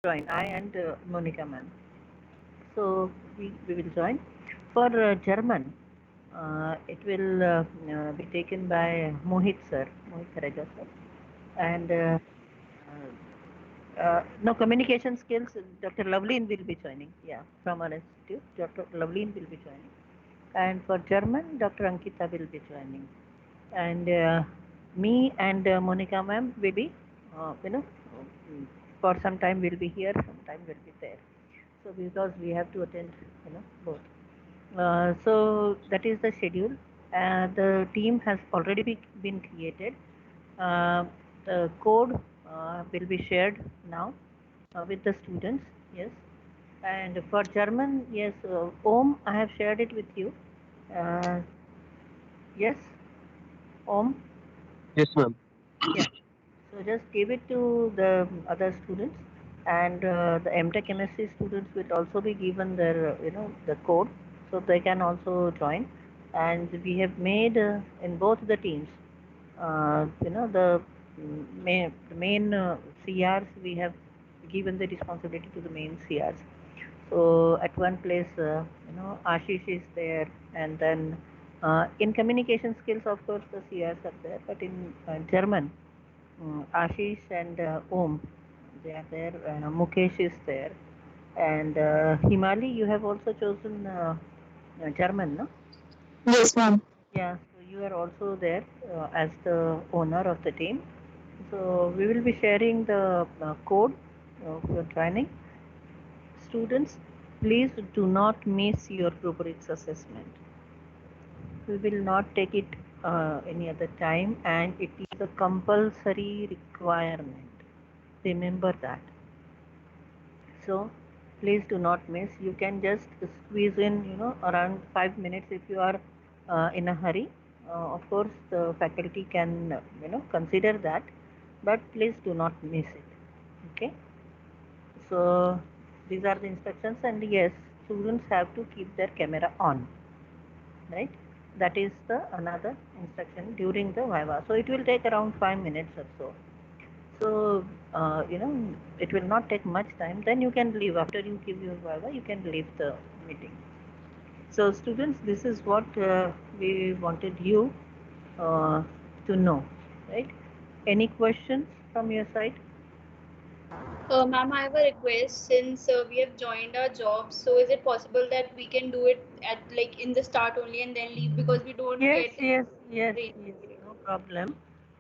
join, I and Monica ma'am. So we will join. For German, it will be taken by Mohit sir, Mohit Khareja sir. And no, communication skills, Dr. Loveleen will be joining. Yeah, from our institute, Dr. Loveleen will be joining. And for German, Dr. Ankita will be joining. And me and Monica ma'am will be, for some time we'll be here, some time we'll be there. So because we have to attend, both. So that is the schedule. The team has already been created. Uh, the code will be shared now with the students. Yes. And for German, yes, Om, I have shared it with you. Uh, yes, Om. Yes, ma'am. Yeah. So just give it to the other students, and the MTech chemistry students will also be given their, the code, so they can also join. And we have made in both the teams, the main CRs, we have given the responsibility to the main CRs. So at one place, Ashish is there, and then in communication skills, of course, the CRs are there, but in German. Ashish and Om, they are there. Mukesh is there, and Himali. You have also chosen German, no? Yes, ma'am. Yeah, so you are also there as the owner of the team. So we will be sharing the code for training. Students, please do not miss your rubrics assessment. We will not take it any other time, and it is a compulsory requirement. Remember that. So please do not miss. You can just squeeze in, around 5 minutes if you are in a hurry. Of course, the faculty can, consider that, but please do not miss it. Okay. So these are the instructions, and yes, students have to keep their camera on, right? That is the another instruction during the Viva. So it will take around 5 minutes or so. So, it will not take much time. Then you can leave. After you give your Viva, you can leave the meeting. So, students, this is what we wanted you uh, to know, right? Any questions from your side? Ma'am, I have a request. Since we have joined our job, so is it possible that we can do it at like in the start only and then leave because we don't Yes, get yes, yes, break yes. period? No problem.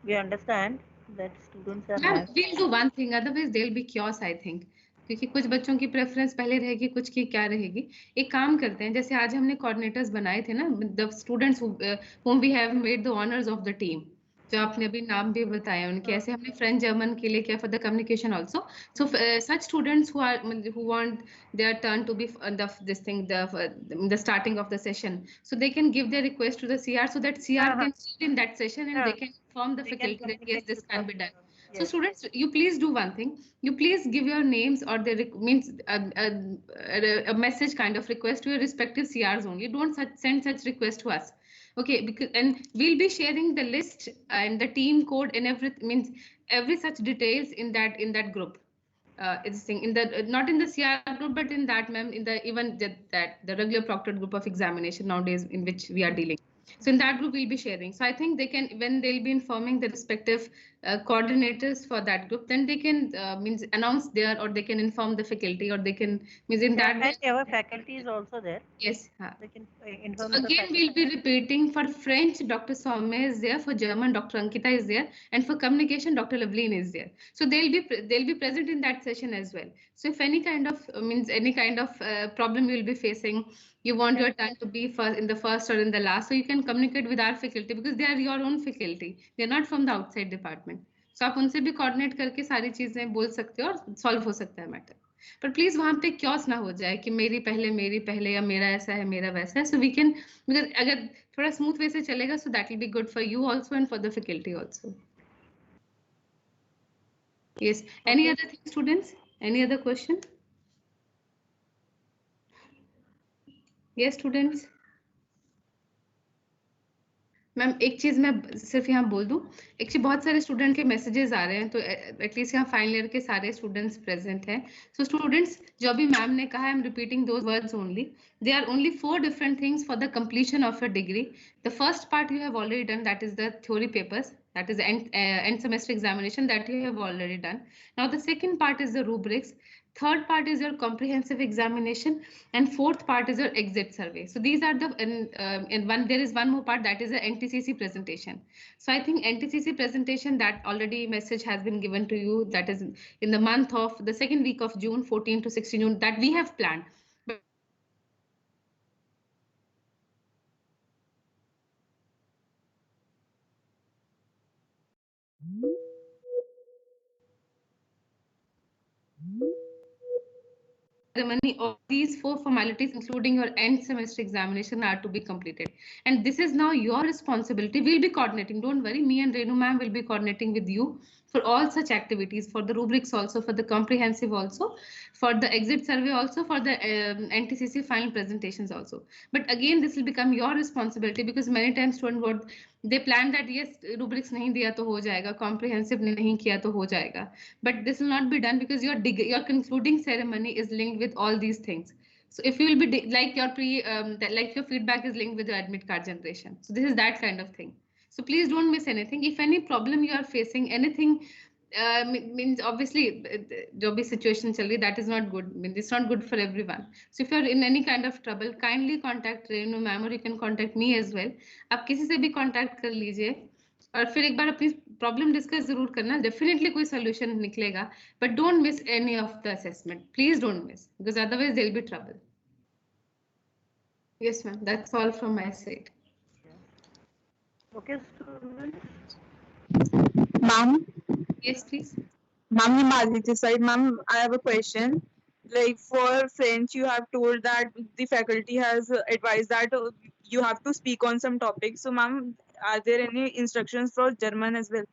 We understand that students are ma'am having. we'll do one thing, otherwise there'll be chaos I think, क्योंकि कुछ बच्चों की preference पहले रहेगी, कुछ की क्या रहेगी। एक काम करते हैं, जैसे आज हमने कोऑर्डिनेटर्स बनाए थे ना, the students whom we have made the honors of the team, जो आपने अभी नाम भी बताया उनके, ऐसे हमने फ्रेंच जर्मन के लिए किया for the communication also. So such students who want their turn to be the this thing the starting of the session, so they can give their request to the CR, so that CR Uh-huh. can sit in that session and Yeah, they can inform the they can faculty that yes, communicate this with can us. be done. So Yes. students, you please do one thing. You please give your names or the means a message kind of request to your respective CRs only. Don't send such request to us. Okay, because and we'll be sharing the list and the team code and every means every such details in that group. It's thing in the not in the CR group, but in that, ma'am, in the even that the regular proctored group of examination nowadays in which we are dealing. So in that group we'll be sharing. So I think they can, when they'll be informing the respective coordinators for that group, then they can means announce there, or they can inform the faculty, or they can means in Yeah, that and way. our faculty is also there. Yes. They can So inform the again, faculty. we'll be repeating for French, Dr. Soumya is there. For German, Dr. Ankita is there, and for communication, Dr. Loveleen is there. So they'll be present in that session as well. So if any kind of means any kind of problem you'll be facing, you want your turn to be first in the first or in the last, so you can communicate with our faculty because they are your own faculty. They're not from the outside department. So आप उनसे भी coordinate करके सारी चीजें बोल सकते हो और solve हो सकता है matter. पर प्लीज वहां पे क्योस ना हो जाए कि मेरी पहले या मेरा ऐसा है मेरा वैसा है, सो वी कैन, बिकॉज अगर थोड़ा स्मूथ वे से चलेगा, so that will be good for you also and for the faculty also. Yes, any Okay. Other thing students, any other question? Yes students, ma'am एक चीज मैं सिर्फ यहाँ बोल दूं, एक्चुअली बहुत सारे स्टूडेंट के मैसेजेस आ रहे हैं, तो एटलीस्ट यहाँ फाइनल ईयर के सारे स्टूडेंट्स प्रेजेंट हैं. सो स्टूडेंट्स, जो भी मैम ने कहा, I am repeating those words only. They are only 4 different things for the completion of your degree. The first part you have already done, that is the theory papers, that is the end semester examination, that you have already done. Now the second part is the rubrics. Third part is your comprehensive examination, and fourth part is your exit survey. So these are the in one, there is one more part, that is the NTCC presentation. So I think NTCC presentation, that already message has been given to you, that is in the month of the second week of June, 14 to 16 June, that we have planned. Ceremony of these 4 formalities, including your end semester examination, are to be completed. And this is now your responsibility. We'll be coordinating. Don't worry, me and Renu ma'am will be coordinating with you for all such activities, for the rubrics also, for the comprehensive also, for the exit survey also, for the NTCC final presentations also. But again, this will become your responsibility, because many times student would, they plan that yes, rubrics nahi diya to ho jayega, comprehensive nahi kiya to ho jayega. But this will not be done, because your concluding ceremony is linked with all these things. So if you will be like your like your feedback is linked with your admit card generation. So this is that kind of thing. So please don't miss anything. If any problem you are facing, anything means obviously जो भी situation चल रही, that is not good. I mean, it's not good for everyone. So if you are in any kind of trouble, kindly contact Renu ma'am, or you can contact me as well. आप किसी से भी contact कर लीजिए, और फिर एक बार अपनी प्रॉब्लम डिस्कस जरूर करना. डेफिनेटली कोई सोल्यूशन निकलेगा, but don't miss any of the assessment. Please don't miss, because otherwise there will be trouble. Yes, ma'am. That's all from my side. Okay, students. Ma'am, Yes, please. ma'am, Himali this side. Ma'am, I have a question. Like for French, you have told that the faculty has advised that you have to speak on some topics. So, ma'am, are there any instructions for German as well?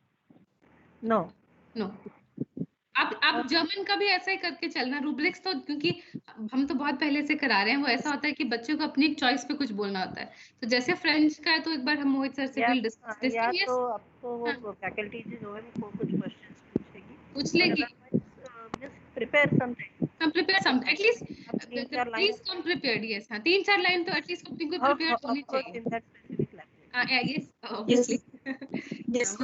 No. No, आप German का भी ऐसा ही करके चलना. Rubrics तो क्योंकि हम तो बहुत पहले से करा रहे हैं, वो ऐसा होता है कि बच्चों को अपनी चॉइस पे कुछ बोलना होता है. तो जैसे फ्रेंच का है, तो एक बार हम मोहित सर से विल डिस्कस दिस थिंग. तो आपको वो फैकल्टी जो है वो कुछ क्वेश्चंस पूछेगी. पूछ लेगी. Just prepare something. हम prepare some at least, please come prepared. Yes, हाँ, 3-4 लाइन तो एटलीस्ट अपनी को प्रिपेयर होनी चाहिए. In that specific language. Yes, obviously. Yes,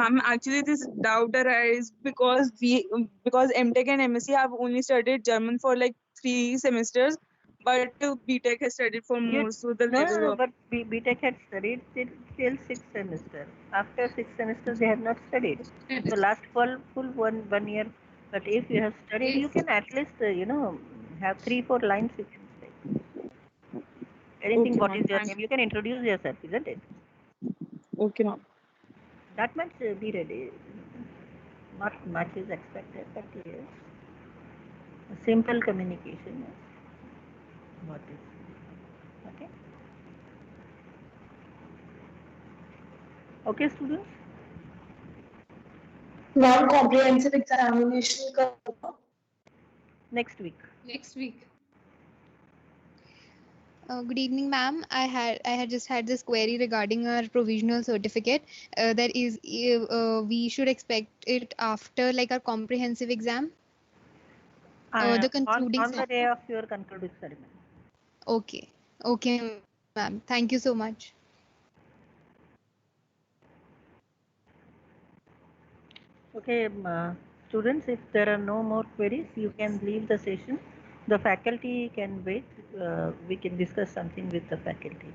ma'am. Actually, this doubt arises because MTech and MSc have only studied German for like 3 semesters, but BTech has studied for more. So the No, but BTech had studied till 6th semester. After 6th semester, they have not studied. So last full one year. But if you have studied, you can at least have 3-4 lines you can say. Anything. Okay, What ma'am. is your name? You can introduce yourself, isn't it? Okay, ma'am. That much be ready. Not much is expected, but yes, a simple communication is what is. Okay. Okay, students. Non-comprehensive examination Next week. Next week. Good evening, ma'am. I had just had this query regarding our provisional certificate. That is, we should expect it after like our comprehensive exam. The concluding on the day of your concluding ceremony. Okay, ma'am. Thank you so much. Okay, students, if there are no more queries, you can leave the session. The faculty can wait. We can discuss something with the faculty.